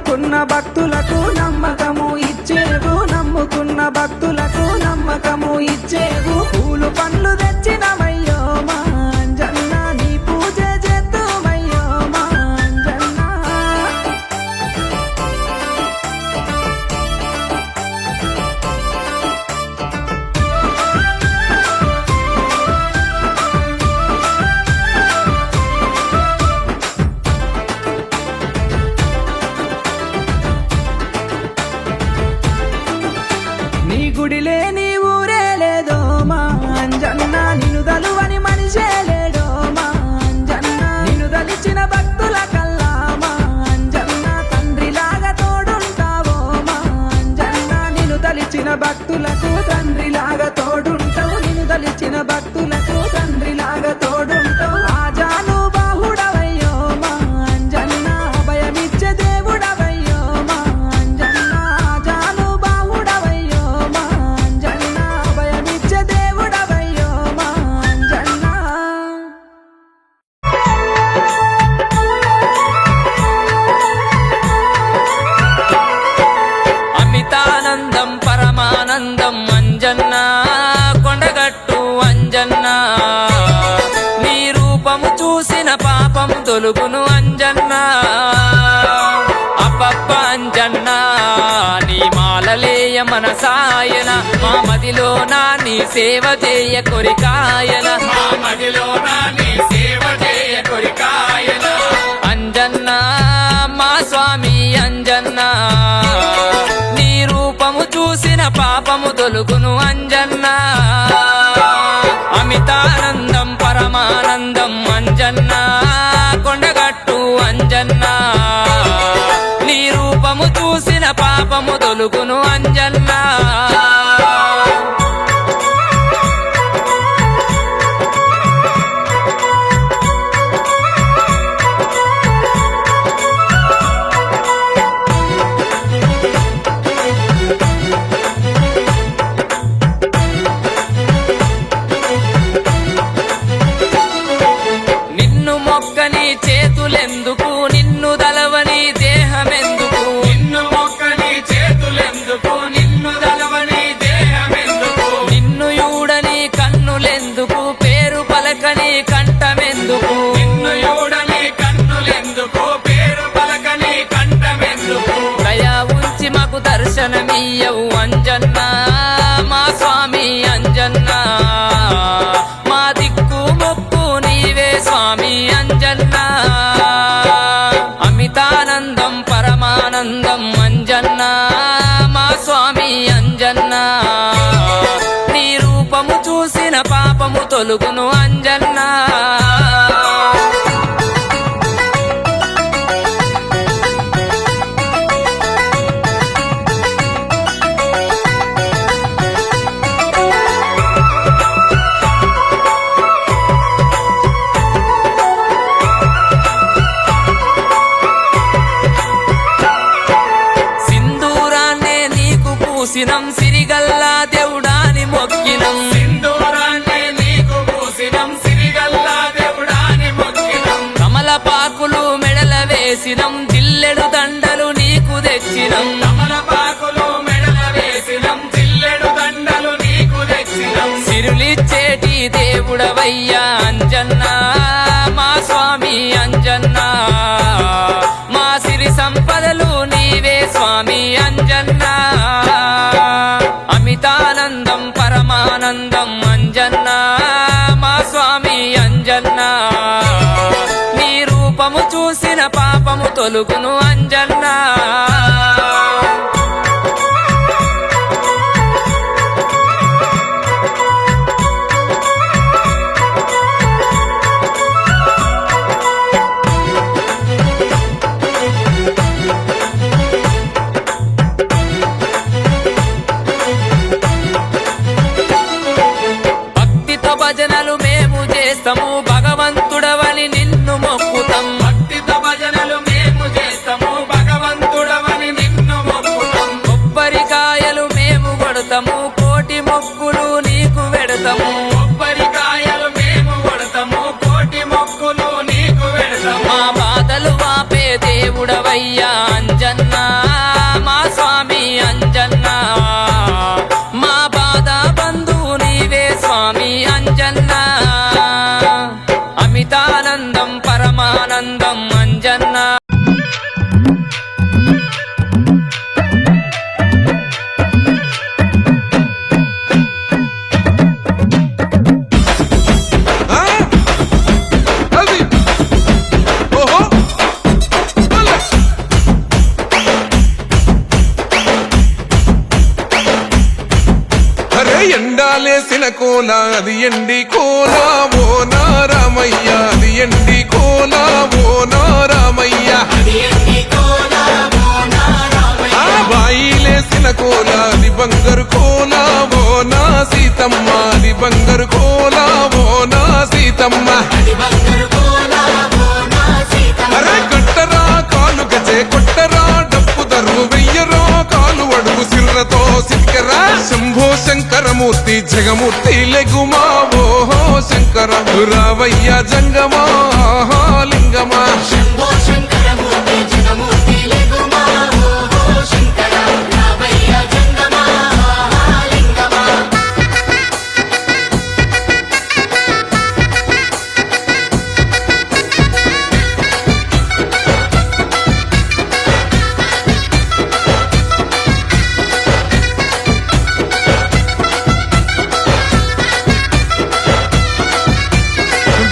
నమ్ముకున్న భక్తులకు నమ్మకము ఇచ్చేవు, నమ్ముకున్న భక్తులకు నమ్మకము ఇచ్చేవు. పూలు పండ్లు తెచ్చినవయ్యో మా అంజన్న, నీ పూజ చేద్దుమయ్యో మా అంజన్న. నీ గుడిలే నీ ఊరే లేదో మా అంజన్న, నిన్ను దలువని మనిషే లేడో మా అంజన్న. నిన్ను దలిచిన భక్తుల కల్లా మా అంజన్న, తండ్రిలాగా తోడుంటావో మా అంజన్న. నిన్ను దలిచిన భక్తులకు తండ్రిలాగా తోడుంటావు, నిన్ను దలిచిన భక్తులకు తండ్రిలాగా తోడుంటావు. ఆజాను బాహుడవయ్యో మా అంజన్న, అభయమిచ్చే దేవుడవయ్యో మా అంజన్న. ఆజాను బాహుడవయ్యో మా అంజన్న, అభయమిచ్చే దేవుడవయ్యో మా అంజన్న. అమితానందం పరమానందం అంజన్న, కొండగట్టు అంజన్న. నీ రూపము చూసిన పాపం తొలుగును అంజన్న. అప్పప్ప అంజన్న, నీ మాలలేయ మనసాయన, మా మదిలో నా నీ సేవ చేయ కొరికాయన, మా మదిలో నా నీ సేవ చేయ కొరికాయన. అంజన్న మా స్వామి అంజన్న, నీ రూపము చూసిన పాపము తొలుగును అంజన్న. అమితానందం పరమానందం అంజన్న, కొండగట్టు అంజన్న. నీ రూపము చూసిన పాపము తొలుగును అంజన్న. నిన్ను మొక్కని చేతులెందుకు, నిన్ను దలవని దేహమెందుకు. నిన్ను మొక్కని చేతులెందుకు, నిన్ను దలవని దేహమెందుకు. నిన్ను యూడని కన్నులెందుకు, పేరు పలకని కంఠమెందుకు. నిన్ను యూడని కన్నులెందుకు, పేరు పలకని కంఠమెందుకు. దయా ఉంచి మాకు దర్శనమియ్యవు అంజన్న, మా స్వామి అంజన్న. మా దిక్కు మొక్కు నీవే స్వామి అంజన్న. అమితానందం పరమానందం అంజన్న, మా స్వామి అంజన్న. నీ రూపము చూసిన పాపము తొలుగును అంజన్న. సింధూరాన్నే నీకు పూసినం, సిరిగల్లా దేవుడాని మొక్కినం. సింధూరాన్నే నీకు పూసినం, సిరిగల్లా దేవుడాని మొక్కినం. కమలపాకులు మెడల వేసినం, జిల్లెడు దండలు నీకు తెచ్చినం. కమలపాకులు మెడల వేసినం, జిల్లెడు దండలు నీకు తెచ్చినం. సిరులిచ్చేటి దేవుడవయ్యా అంజన్న, మా స్వామి అంజన్న. మా సిరి సంపదలు నీవే స్వామి అంజన్న. అమితానందం పరమానందం అంజన్న, మా స్వామి అంజన్న. నీ రూపము చూసిన పాపము తొలుగును అంజన్న. భక్తితో భజనలు మేము చేస్తాము, భగవంతుడవని నిన్ను మొక్కుతాం. భక్తితో భజనలు మేము చేస్తాము, భగవంతుడవని నిన్ను మొక్కుతాం. కొబ్బరికాయలు మేము కొడతాము, కోటి మొక్కులు నీకు వెడతాము. కొబ్బరికాయలు మేము కొడతాము, కోటి మొక్కులు నీకు వెడతాము. మా బాధలు వాపే దేవుడవయ్యా అంజన్న, ఉయ్యాలేసిన కోల అది ఎండి కోల ఓ నారామయ్య అది ఎండి కోల ఓ నారామయ్య ఆ బాయిలేసిన కోల అది బంగారు కోల ఓ నా సీతమ్మ అది బంగారు కోల ఓ నా సీతమ్మ అరే కట్టరా కాలు గజే కొట్టరా డప్పు దరు వెయ్యరో కాలు అడుగు సిర్రతో సిక్కరా శంభో శంకరమూర్తి జగమూర్తి లెగుమా ఓహో శంకర రావయ్య జంగమా లింగమా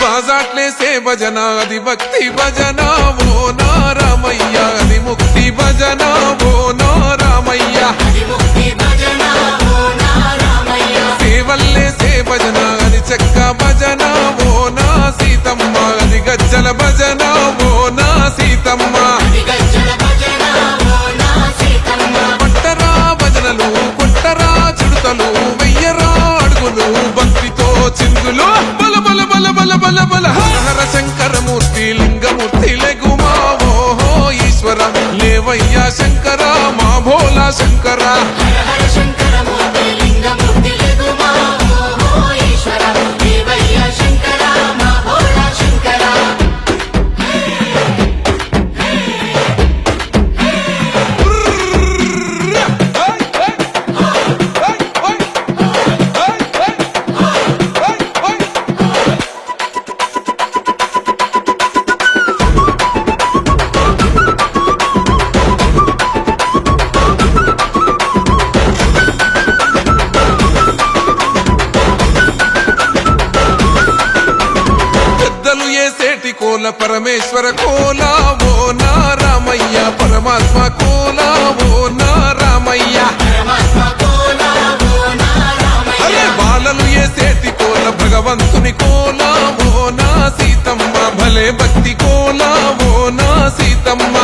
బాజాట్లేసే భజన అది భక్తి భజన ఓ నారామయ్య అది ముక్తి భజన ఓ నారామయ్య సేవల్లేసే భజన అది చెక్క భజన ఓ నా సీతమ్మ అది గజ్జల భజన ఓ నా సీతమ్మ పట్టరా భజనలు కొట్టరా చుడతలు వెయ్యరా అడుగులు భక్తితో చిందులు బల బల బల బల బల బల హర హర శంకరమూర్తి లింగమూర్తి లెగుమా ఓహో ఈశ్వర లేవయ్యా శంకర మా భోలా శంకర పెద్దలు ఏసేటి కోల పరమేశ్వర కోల ఓ నారామయ్య పరమాత్మ కోల ఓ నారామయ్య అరే బాలలు ఏసేటి కోల భగవంతుని కోల ఓ నా సీతమ్మ భలే భక్తి కోల ఓ నా సీతమ్మ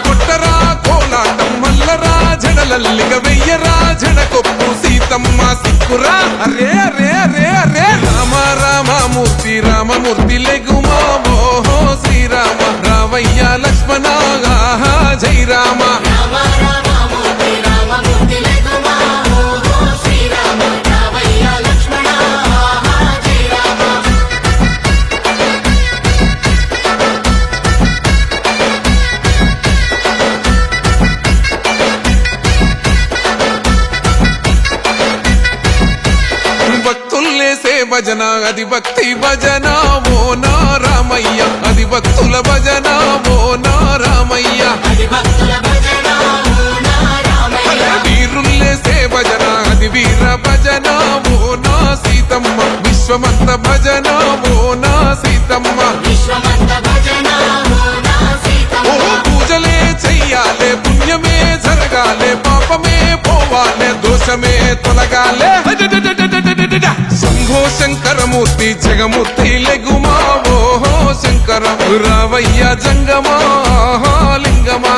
కొట్టరా కోలాటం మల్లరా జడలల్లిగ వెయ్యరా జడకొప్పు సీతమ్మ సిక్కురా అరే అరే అరే అరే రామ రామమూర్తి రామమూర్తి లెగుమా ఓహో శ్రీరామ రావయ్య లక్ష్మణ ఆహా జై రామ భక్తుల్లేసే భజన అది భక్తి భజన ఓ నారామయ్య అది భక్తుల భజన ఓ నారామయ్య వీరుల్లేసే భజన అది వీర భజన ఓ నా సీతమ్మ విశ్వమంత భజన ఓ నా సీతమ్మ ఓ పూజలే చెయ్యాలే పుణ్యమే జరగాలే పాపమే పోవాలే దోషమే తొలగాలే శంభో శంకరమూర్తి జగమూర్తి లెగుమా ఓహో శంకర రావయ్య జంగమా లింగమా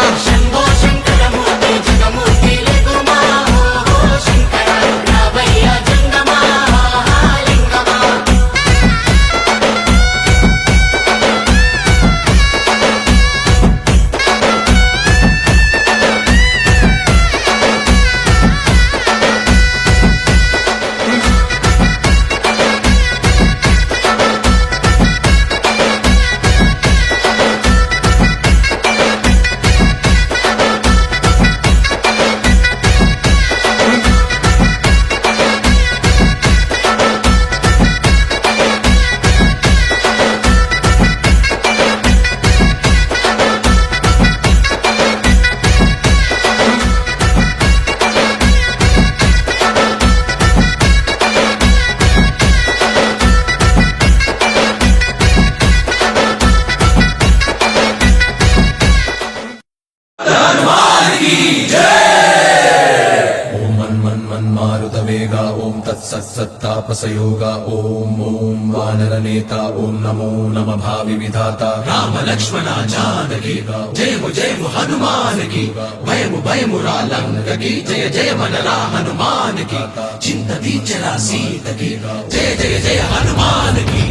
సత్సత్తాపసయోగ ఓం ఓం వానరనేత ఓం నమో నమ భావి విధాత రామ లక్ష్మణ జానకి జయము జయము హనుమానికి భయము భయము రాలంకకి జయ జయ మనరా హనుమానికి చింత తీర్చరా సీతకి జయ జయ జయ హనుమానికి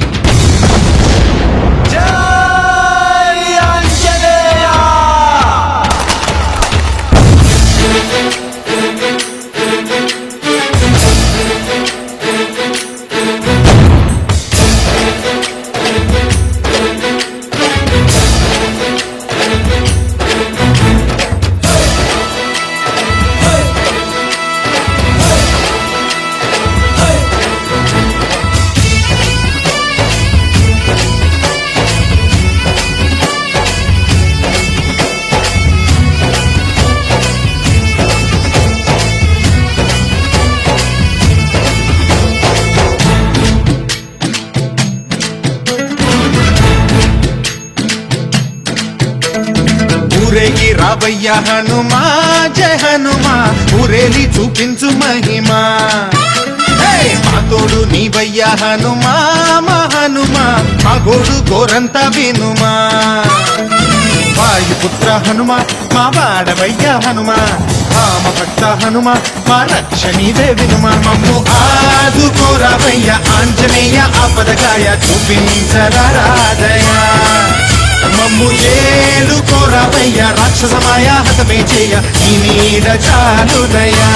ఊరేగి రావయ్య హనుమా జయ హనుమా ఊరేలి చూపించు మహిమా మా తోడు నీవయ్య హనుమా మా హనుమా మా గోడు గోరంత వినుమా వాయుపుత్ర హనుమా మా వాడవయ్య హనుమా రామ భక్త హనుమా మా రక్షణీదే వినుమా మమ్ము ఆదుకోరావయ్య ఆంజనేయ ఆపదకాయ చూపించరాదయా మమ్ము ఏలుకోరావయ్య రాక్షసమాయ హతమే చేయ ఈ నీడ చాలుదయా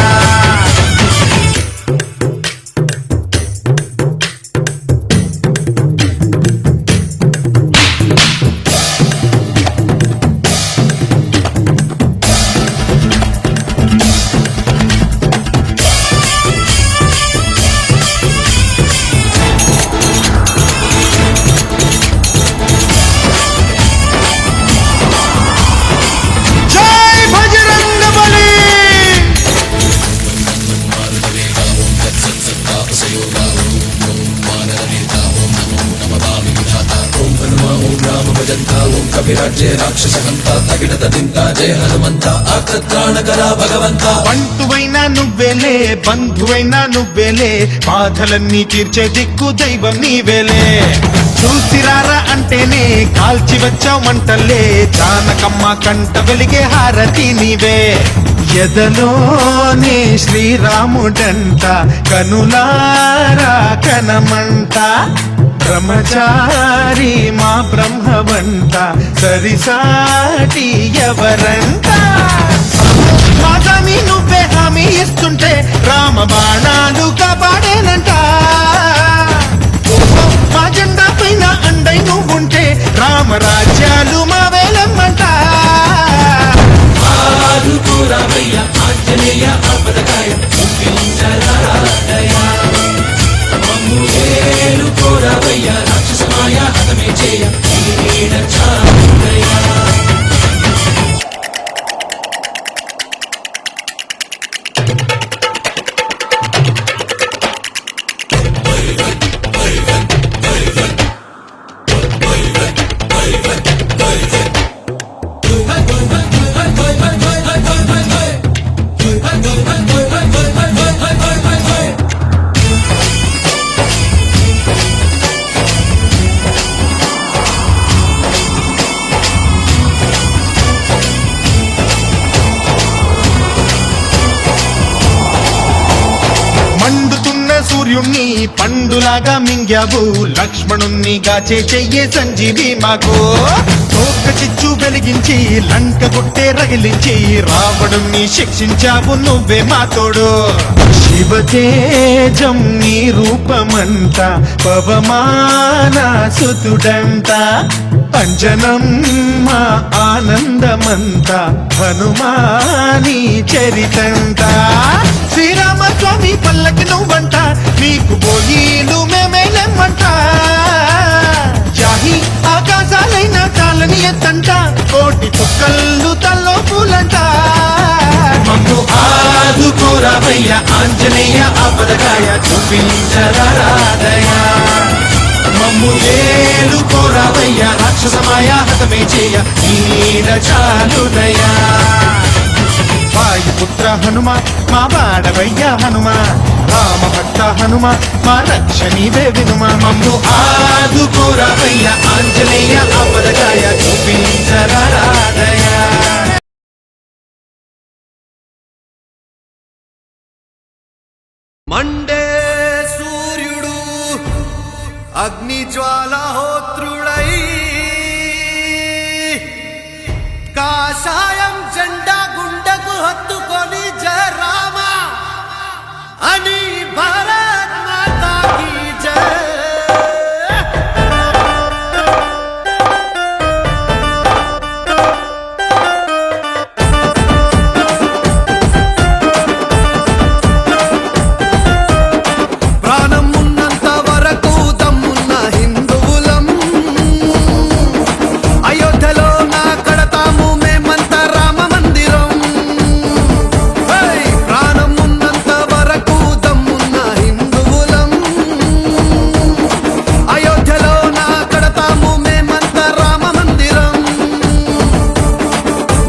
కవిరాజ్య రాక్షసంత తగిడత దింత జయ హనుమంత ఆకత్రాణకరా భగవంత బంటువైనా నువ్వేలే బంధువైనా నువ్వేలే బాధలన్నీ తీర్చే దిక్కు దైవం నీవేలే చూసిరారా అంటేనే కాల్చి వచ్చావు మంటల్లే జానకమ్మ కంట వెలిగే హారతి నీవే ఎదలోనే శ్రీరాముడంట కనులారా కనమంట బ్రహ్మచారి మా బ్రహ్మవంట సరిసాటి ఎవరంట మాదామి నువ్వే హామీ ఇస్తుంటే రామ బాణాలు కాపాడేనంట మా జెండా పైన అండై నువ్వుంటే రామరాజ్యాలు మా వేలమ్మంట ఆదుకోరావయ్య ఆంజనేయ ఆపదకాయ చూపించరాదయా మమ్ము ఏలుకోరావయ్య రాక్షసమాయ హతమే చేయ ఈ నీడ చాలుదయా మండుతున్న సూర్యుణ్ణి పండులాగా మింగావు లక్ష్మణుణ్ణి గాచే చెయ్యే సంజీవి మాకు తోక చిచ్చు వెలిగించి లంక కొట్టే రగిలించి రావణుణ్ణి శిక్షించావు నువ్వే మా తోడు శివతేజం నీ రూపమంత పవమాన సుతుడంత అంజనం మా ఆనందమంత హనుమాని చరితంత శ్రీరామస్వామి పల్లకి నువ్వంట నీకు బోయిలు మేమేలెమ్మంట జాహి ఆకాశాలైన చాలని ఎత్తంట కోటి చుక్కళ్ళు తల్లో పూలంట మమ్ము ఆదుకోరావయ్య ఆంజనేయ ఆపదకాయ చూపించరాదయా మమ్ము ఏలుకోరావయ్య రాక్షసమాయ హతమే చేయ ఈ నీడ చాలుదయా వాయుపుత్ర పుత్ర హనుమ మా వాడవయ్య హనుమ రామ భక్త హనుమ మా రక్ష నీవే వినుమ మమ్ము ఆదుకోరవయ్య ఆంజనేయ ఆపదగాయ చూపించరాదయ మండే సూర్యుడు అగ్ని జ్వాలహోత్రుడై కాషాయం జెండా గుండెకు హత్తుకొని జయ రామ అని భారత్ మాతా కీ జయ. ప్రాణం ఉన్నంత వరకు దమ్మున్న హిందువులం అయోధ్యలో నా కడతాము మేమంత రామ మందిరం. హై! ప్రాణం ఉన్నంత వరకు దమ్మున్న హిందువులం అయోధ్యలో నా కడతాము మేమంత రామ మందిరం.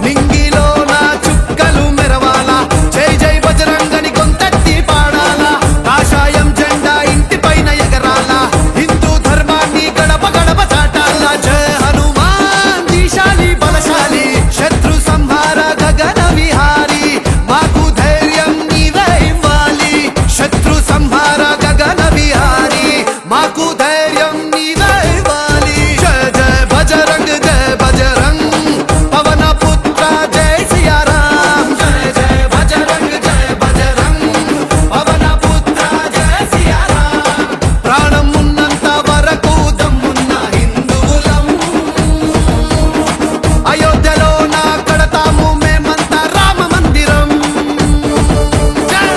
నింగిలో నా చుక్కలు మెరవాలా జై జై బజరంగని గొంతెత్తి పాడాలా కాషాయం జెండా ఇంటి పైన ఎగరాలా హిందూ ధర్మాన్ని గడప గడప చాటాలా. జయ హనుమాన్ దీశాలి బలశాలి శత్రు సంహార గగన విహారి మాకు ధైర్యం నీవే ఇవ్వాలి. శత్రు సంహార గగన విహారి మాకు ధైర్యం నీవే ఇవ్వాలి. జయ జయ బజరంగ్ పవన పుత్ర జయ సియా రామ్. జయ జయ బజరంగ్ పవన పుత్ర జయ సియా రామ్. ప్రాణం ఉన్నంత వరకు దమ్మున్న హిందువులం అయోధ్యలో నా కడతాము మేమంత రామ మందిరం. జయ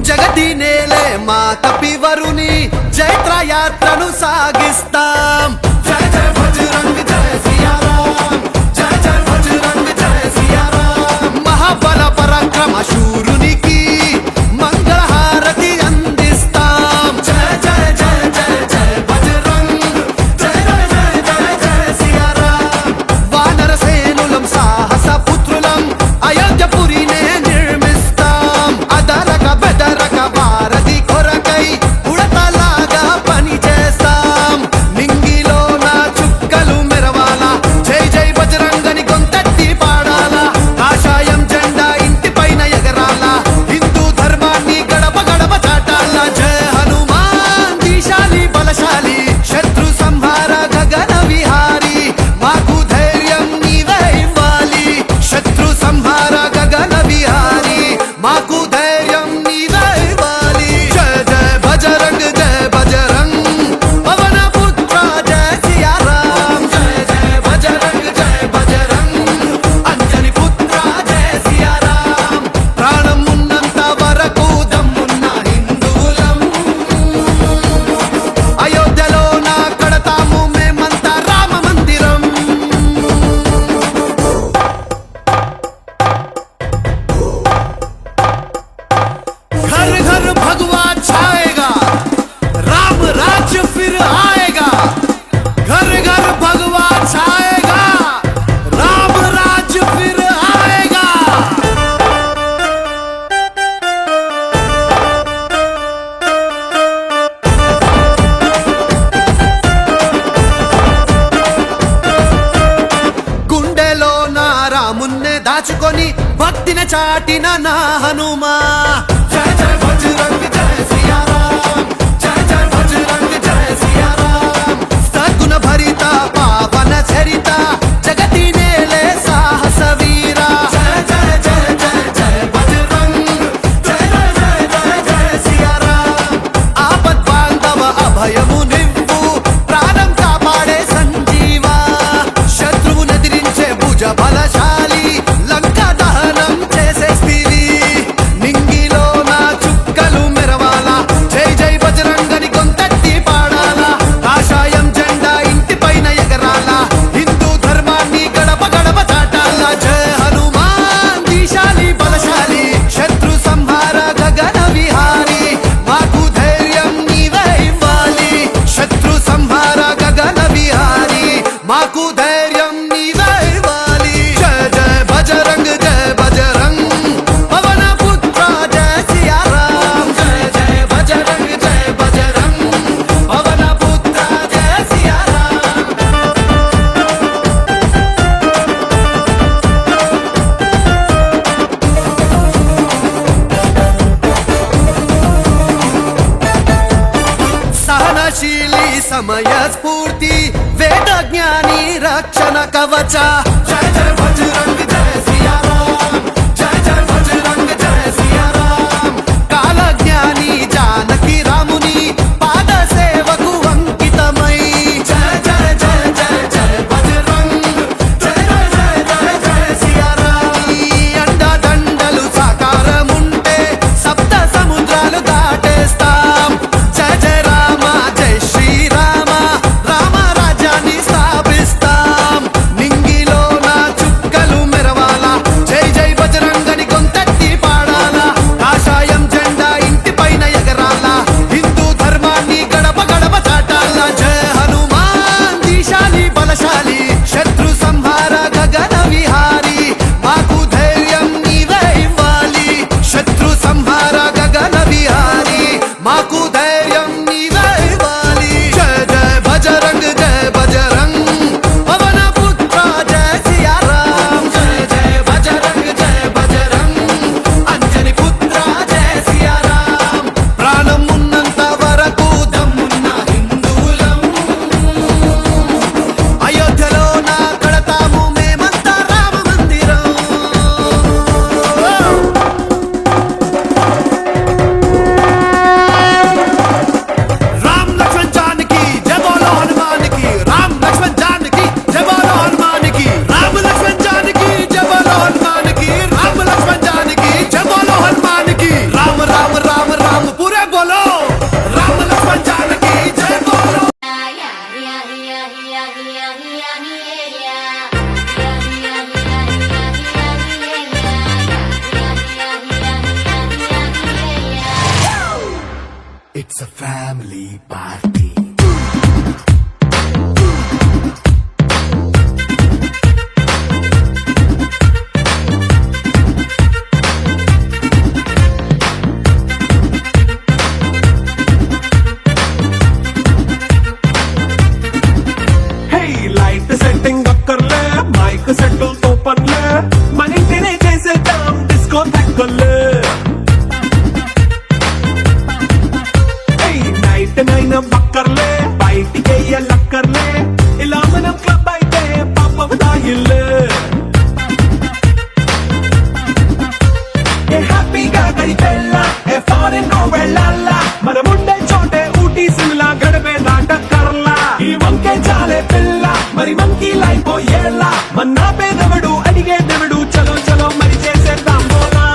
జగతి నేలే మా కపివరుని జైత్ర యాత్రను సాగిస్తాం. జయ జయ బజరంగ్ జయ సియా రామ్. జయ జయ బజరంగ్ జయ సియా రామ్. మహాబల పరాక్రమ శూరునికి మంగళహారతి అందిస్తాం. జయ జయ జయ జయ జయ బజరంగ్ జయ జయ జయ జయ జయ సియా రామ్. వానర సేనులం సాహస పుత్రులం అయోధ్యపురినే నిర్మిస్తాం. అదరక బెదరక వారధి కొరకై ఉడతలాగా పని చేస్తాం. నింగిలో నా చుక్కలు మెరవాలా జై జై బజరంగని గొంతెత్తి పాడాలా కాషాయం జెండా ఇంటి పైన ఎగరాలా హిందూ ధర్మాన్ని గడప గడప చాటాలా. జయ హనుమాన్ దీశాలి బలశాలి శత్రు సంహార గగన విహారి మాకు ధైర్యం నీవే ఇవ్వాలి. శత్రు సంహార గగన విహారి మాకు ధైర్యం నీవే ఇవ్వాలి. జయ జయ బజరంగ్ పవన పుత్ర జయ సియా రామ్. జయ జయ బజరంగ్ అంజని పుత్ర జయ సియా రామ్. ప్రాణం ఉన్నంత వరకు దమ్మున్న హిందువులం అయోధ్యలో నా కడతాము మేమంత రామ మందిరం. घर घर भगवा छाएगा राम राज्य फिर आएगा. घर घर भगवा छाएगा राम राज्य फिर आएगा. గుండెలో నా రామున్నే దాచుకొని భక్తిని చాటిన నా హనుమా. జయ జయ బజరంగ్ జయ సియా రామ్. జయ జయ బజరంగ్ జయ సియా రామ్. సద్గుణ భరిత పావన చరిత జగతి నేలే సాహస వీరా. జయ జయ జయ జయ జయ బజరంగ్ జయ జయ జయ జయ జయ సియా రామ్. ఆపద్ బాంధవ అభయము నివ్వు ప్రాణం కాపాడే సంజీవా. శత్రువు నదిరించే భుజ బలశాలి లంక దహనం చేసేస్తివి. నింగిలో నా చుక్కలు మెరవాలా జై జై బజరంగని గొంతెత్తి పాడాలా కాషాయం జెండా ఇంటి పైన ఎగరాలా కవచ జయ జయ బజరంగ్ జయ సియా రామ్ జయ జయ బజరంగ్ జయ సియా రామ్ కాలజ్ఞాని జానకి రాముని పాద సేవకు అంకితమై జయ జయ జయ జయ జయ బజరంగ్ జయ జయ జయ జయ సియా రామ్ ఈ అండదండలు సాకారముంటే సప్త సముద్రాలు దాటేస్తాం జయ జయ రామ జయ శ్రీరామ రామ రాజ్యాన్ని స్థాపిస్తాం నింగిలో నా చుక్కలు మెరవాలా జై జై బజరంగని గొంతెత్తి పాడాలా కాషాయం జెండా ఇంటి పైన ఎగరాలా హిందూ ధర్మాన్ని గడప గడప చాటాలా జయ హనుమాన్ దీశాలి బలశాలి శత్రు సంహార గగన విహారి మాకు ధైర్యం నీవే ఇవ్వాలి శత్రు సంహార గగన విహారి మాకు ధైర్యం నీవే ఇవ్వాలి జయ జయ బజరంగ్ పవన పుత్ర జయ సియా రామ్ జయ జయ బజరంగ్ అంజని పుత్ర జయ సియా రామ్ ప్రాణం ఉన్నంత వరకు దమ్మున్న హిందువులం అయోధ్యలో నా కడతాము మేమంతా రామ మందిరం राम लक्ष्मण जानकी जय बोलो हनुमान की राम लक्ष्मण जानकी जय बोलो हनुमान की राम लक्ष्मण जानकी जय बोलो हनुमान की राम लक्ष्मण जानकी जय बोलो हनुमान की राम राम राम राम पूरे बोलो राम लक्ष्मण जानकी जय बोलो It's a family party. Hey, light setting అక్కర్లే మైక్ సెట్లు తో పనులే మన ఇంటినే చేసేద్దాం డిస్కో తక్కలే నైట్ నైన్ బక్కర్లే బయటికి లక్కర్లే ఇలా మనం క్లబ్ అయితే పాపం దాయిల్లే ఏ హ్యాపీగా గడిపెళ్ళ ఏ ఫారెన్ కో వెళ్ళాల మనం ఉండే చోటే ఊటీ సిమ్లా గడిపే దాటక్కర్లా ఈ వంకే చాలే పిల్ల మరి మంకీ లైఫ్ ఏళ్ళ మన్నా పేదవడు అడిగేదెవడు చలో చలో మరి చేసేద్దాం బోలా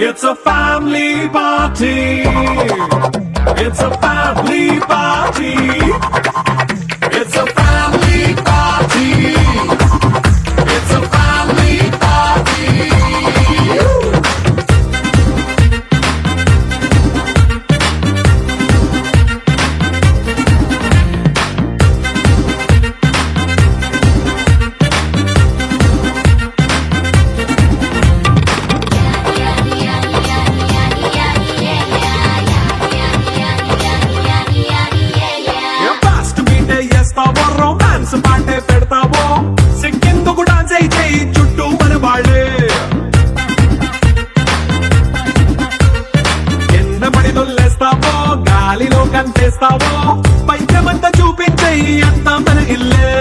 it's a family party It's a family party. It's a family party. It's a family party. Fast బీటే చేస్తావో రొమాన్స్ పాటే పెడతావో సిక్కిందుకు డాన్స్ అయి చేయి చుట్టూ మన వాళ్ళే కింద పడి దొల్లేస్తావో గాలిలో కంచేస్తావో పైచమంతా చూపించేయి అంతా మన ఇల్లే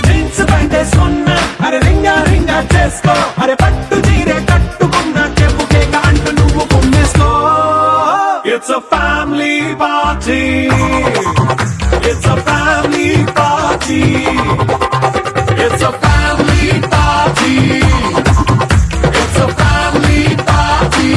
జీన్స్ ప్యాంటేసుకున్నా అరే రింగా రింగా చేసుకో అరే పట్టు చీరే కట్టుకున్న చెప్పుకే అంటూ నువ్వు కుమ్మేసుకో It's a family party. It's a family party. It's a family party. It's a family party.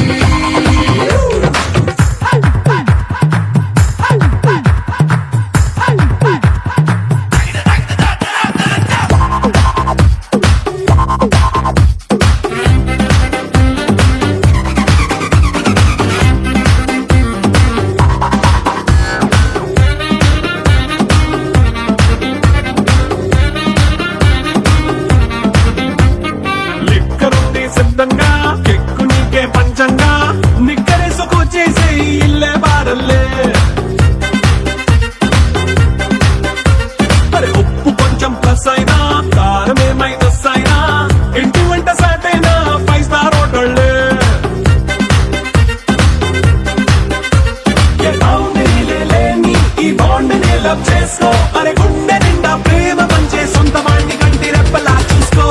Love చేసుకో అరే గుండె నిండా ప్రేమ పంచే సొంత వాణ్ణి కంటి రెప్పలా చూసుకో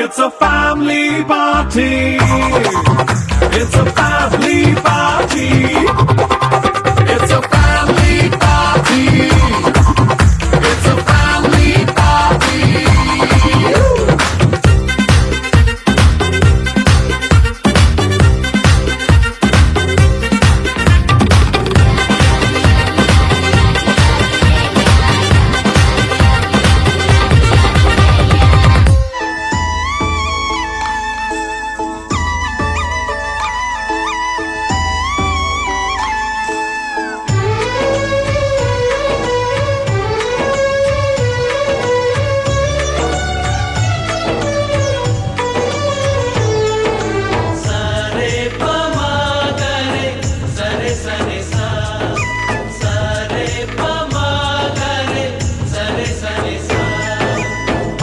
it's a family party it's a family party it's a family party it's a family party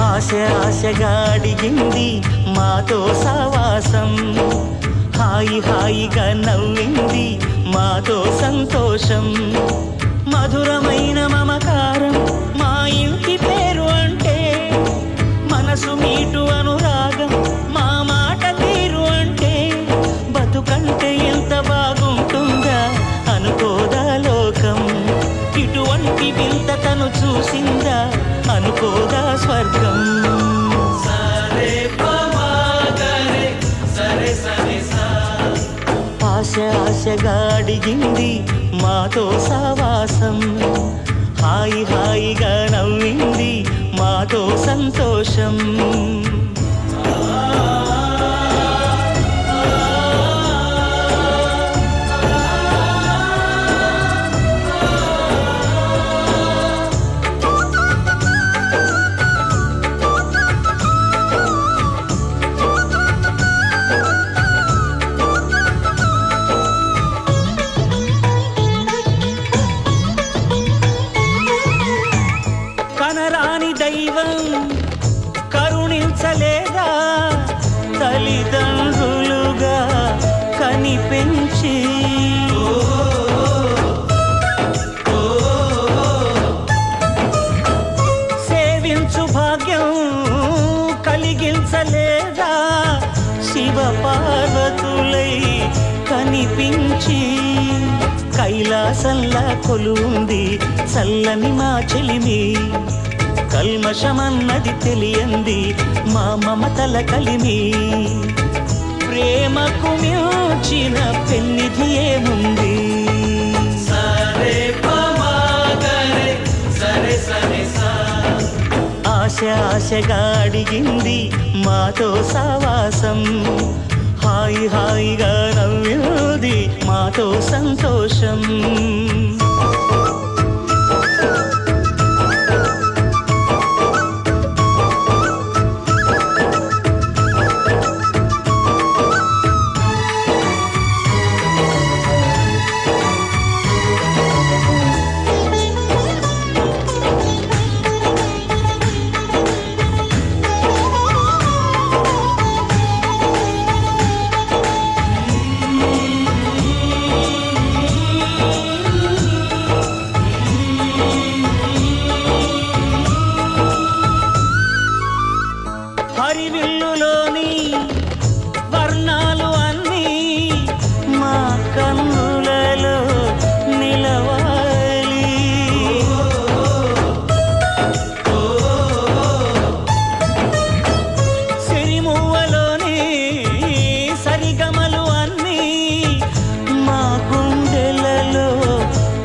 ఆశగా అడిగింది మాతో సావాసం హాయి హాయిగా నవ్వింది మాతో సంతోషం మధురమైన మమకారం మా ఇంటి పేరు అంటే మనసు మీటు అనురాగం మా మాట తీరు అంటే బతుకంటే ఎంత బాగుంటుందా అనుకోదా లోకం ఇటువంటి వింత తను చూసిందా అనుకోదా స్వర్గం ఆశగా అడిగింది మాతో సావాసం హాయి హాయిగా నవ్వింది మాతో సంతోషం కనరాని దైవం కరుణించలేదా తల్లిదండ్రులుగా కనిపించి సేవించు భాగ్యం కలిగించలేదా శివ పార్వతులై కనిపించి కైలాసంలా కొలుంది చల్లని మా చెలిమి కల్మషమన్నది తెలియంది మా మమతల కలిమి ప్రేమకు మించిన పెన్నిధి ఏముంది ఆశగా అడిగింది మాతో సావాసం హాయి హాయిగా నవ్వింది మాతో సంతోషం హరివిల్లులోని వర్ణాలు అన్నీ మా కన్నులలో నిలవాలి సిరిమువ్వలోని సరిగమలు అన్నీ మా గుండెలలో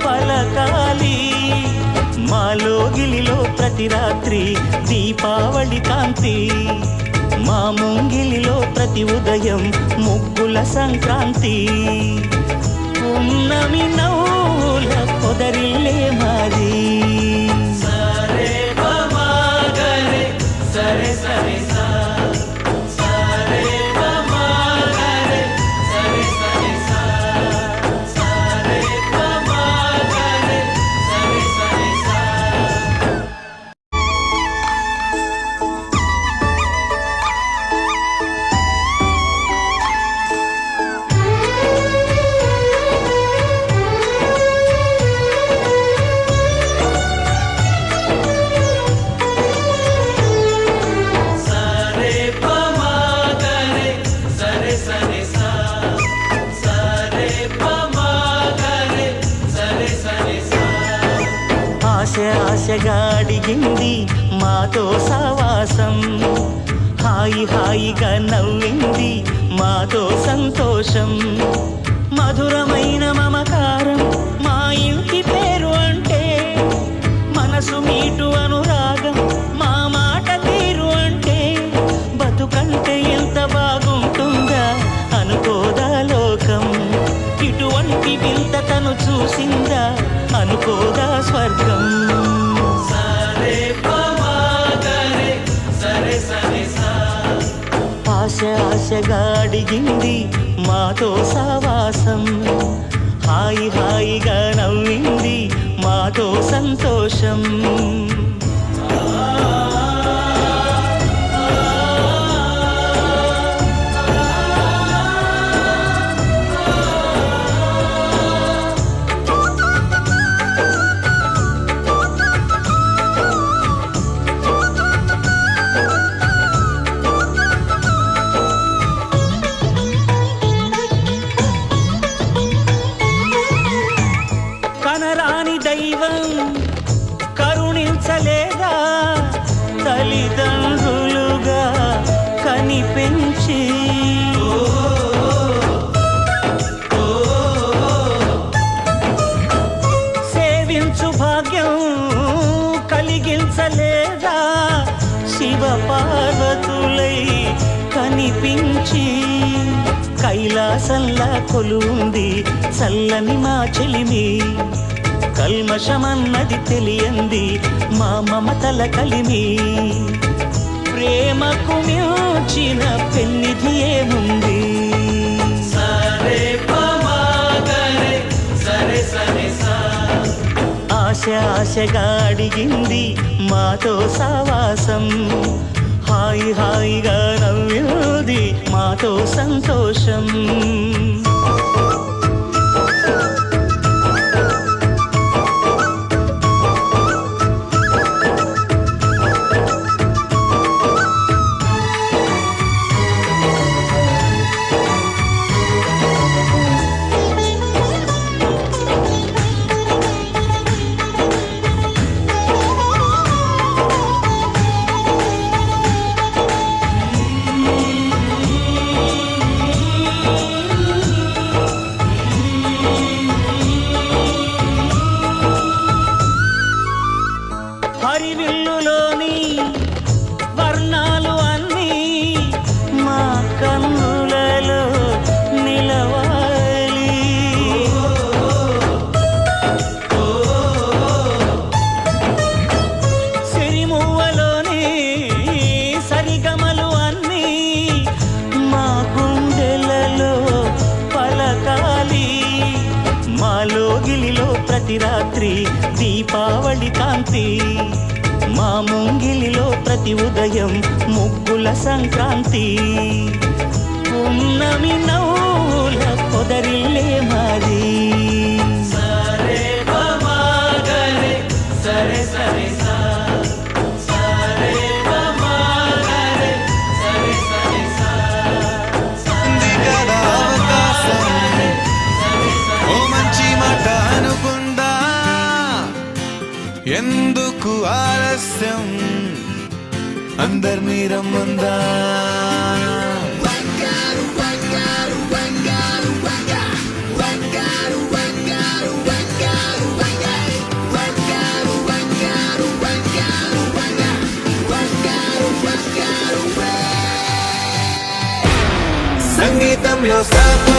పలకాలి మాలో గిలిలో ప్రతి రాత్రి దీపావళి కాంతి మా ముంగిలిలో ప్రతి ఉదయం ముగ్గుల సంక్రాంతి ఉన్నమి నవ్వుల పొదరిల్లే మాది ఆశగా అడిగింది మాతో సావాసం, హాయి హాయిగా నవ్వింది మాతో సంతోషం. మధురమైన మమకారం మా ఇంటి పేరు అంటే, మనసు మీటు అనురాగం మా మాట తీరు అంటే, బతుకంటే ఎంత బాగుంటుందా అనుకోదా లోకం. ఇటువంటి వింత తను చూసిందా అనుకోదా స్వర్గం. ఆశగా అడిగింది మాతో సావాసం, హాయి హాయిగా నవ్వింది మాతో సంతోషం. కనరాని దైవం కరుణించలేదా తల్లిదండ్రులుగా కనిపించి. సేవించు భాగ్యం కలిగించలేదా శివ పార్వతులై కనిపించి. కైలాసంలా కొలువుంది చల్లని మా చెలిమి, కల్మషమన్నది తెలియంది మా మమతల కలిమి. ప్రేమకు మించిన పెన్నిధి ఏముంది. ఆశగా అడిగింది మాతో సావాసం, హాయి హాయిగా నవ్వింది మాతో సంతోషం. హరివిల్లులోని వర్ణాలు అన్నీ మా కన్నులలో నిలవాలి. సిరిమువ్వలోని సరిగమలు అన్నీ మా గుండెలలో పలకాలి. మాలో గిలిలో ప్రతి రాత్రి దీపావళి కాంతి, మా ముంగిలిలో ప్రతి ఉదయం ముగ్గుల సంక్రాంతి. పున్నమి నవ్వుల పొదరిల్లే మాది. దిగడ అవకాశం ఓ మంచి మాట అనుకుందా, ఎందుకు ఆలస్యం అందరు మీరమ్మందా. సంగీతంలో శాపం